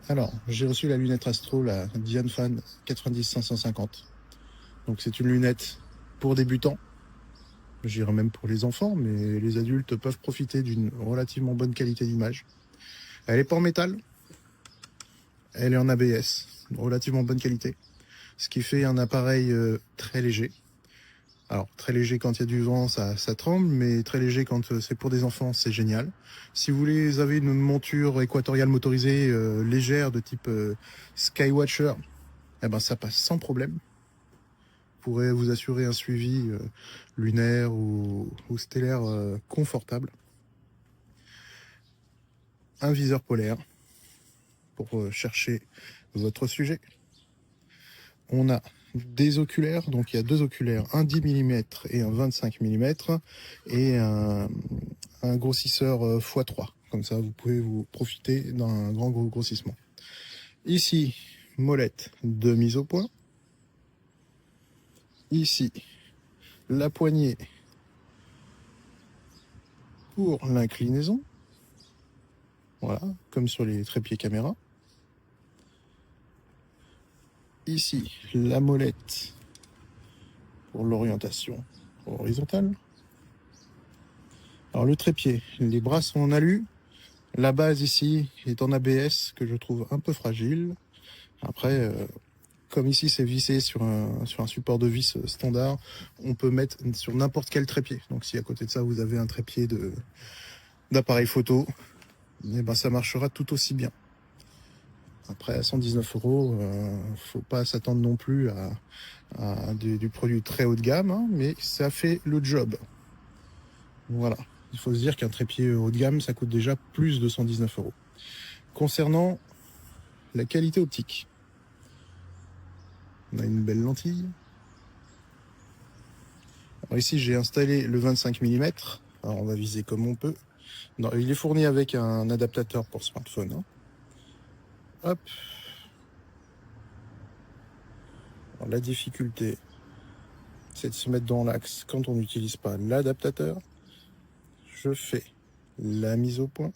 Alors, j'ai reçu la lunette Astro, la Diane Fan 90-550. Donc c'est une lunette pour débutants, je dirais même pour les enfants, mais les adultes peuvent profiter d'une relativement bonne qualité d'image. Elle est pas en métal, elle est en ABS, relativement bonne qualité, ce qui fait un appareil très léger. Alors, très léger quand il y a du vent, ça tremble, mais très léger quand c'est pour des enfants, c'est génial. Si vous avez une monture équatoriale motorisée légère de type Skywatcher, eh ben ça passe sans problème. Vous pourrez vous assurer un suivi lunaire ou stellaire confortable. Un viseur polaire pour chercher votre sujet. On a des oculaires, donc il y a deux oculaires, un 10 mm et un 25 mm, et un grossisseur x3. Comme ça, vous pouvez vous profiter d'un grand grossissement. Ici, molette de mise au point. Ici, la poignée pour l'inclinaison. Voilà, comme sur les trépieds caméra. Ici, la molette pour l'orientation horizontale. Alors le trépied, les bras sont en alu. La base ici est en ABS que je trouve un peu fragile. Après, comme ici c'est vissé sur un support de vis standard, on peut mettre sur n'importe quel trépied. Donc si à côté de ça vous avez un trépied d'appareil photo, eh ben ça marchera tout aussi bien. Après, à 119 €, faut pas s'attendre non plus à du produit très haut de gamme, hein, mais ça fait le job. Voilà. Il faut se dire qu'un trépied haut de gamme, ça coûte déjà plus de 119 €. Concernant la qualité optique, on a une belle lentille. Alors ici, j'ai installé le 25 mm. Alors, on va viser comme on peut. Non, il est fourni avec un adaptateur pour smartphone. Hein. Hop. Alors, la difficulté, c'est de se mettre dans l'axe quand on n'utilise pas l'adaptateur. Je fais la mise au point.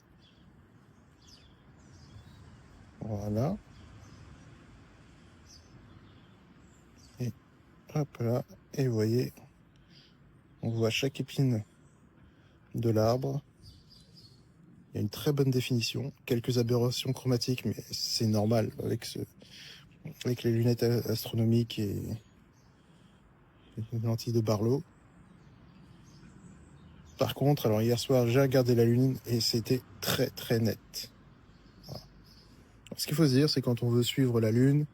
Voilà. Et hop là. Et vous voyez, on voit chaque épine de l'arbre. Il y a une très bonne définition. Quelques aberrations chromatiques, mais c'est normal avec les lunettes astronomiques et les lentilles de Barlow. Par contre, alors hier soir, j'ai regardé la lune et c'était très très net. Voilà. Ce qu'il faut se dire, c'est quand on veut suivre la lune,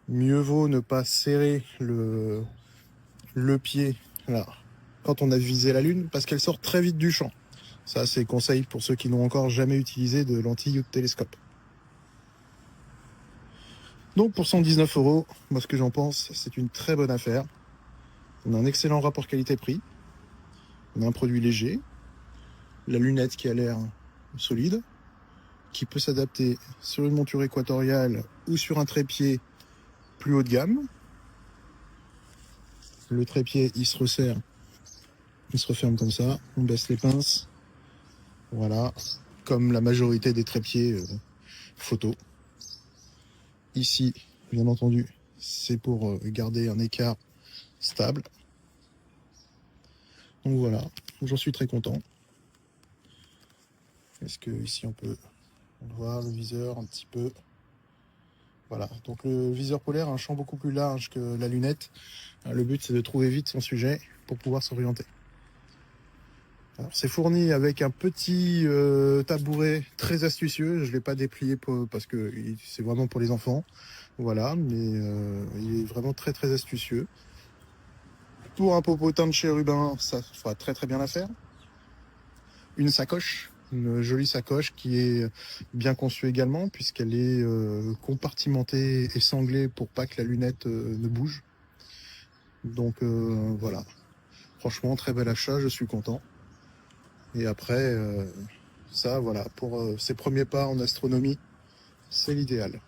mieux vaut ne pas serrer le pied là, quand on a visé la lune, parce qu'elle sort très vite du champ. Ça, c'est conseil pour ceux qui n'ont encore jamais utilisé de lentilles ou de télescope. Donc pour 119 €, moi ce que j'en pense, c'est une très bonne affaire. On a un excellent rapport qualité-prix. On a un produit léger. La lunette qui a l'air solide, qui peut s'adapter sur une monture équatoriale ou sur un trépied plus haut de gamme. Le trépied, il se resserre, il se referme comme ça. On baisse les pinces. Voilà, comme la majorité des trépieds photo. Ici, bien entendu, c'est pour garder un écart stable. Donc voilà, j'en suis très content. Est-ce que ici on peut voir le viseur un petit peu? Voilà, donc le viseur polaire a un champ beaucoup plus large que la lunette. Le but c'est de trouver vite son sujet pour pouvoir s'orienter. Alors, c'est fourni avec un petit tabouret très astucieux. Je ne l'ai pas déplié parce que c'est vraiment pour les enfants. Voilà, mais il est vraiment très très astucieux. Pour un popotin de chérubin, ça fera très très bien l'affaire. Une sacoche, une jolie sacoche qui est bien conçue également puisqu'elle est compartimentée et sanglée pour pas que la lunette ne bouge. Donc voilà, franchement très bel achat, je suis content. Et après, ça voilà, pour ses premiers pas en astronomie, c'est l'idéal.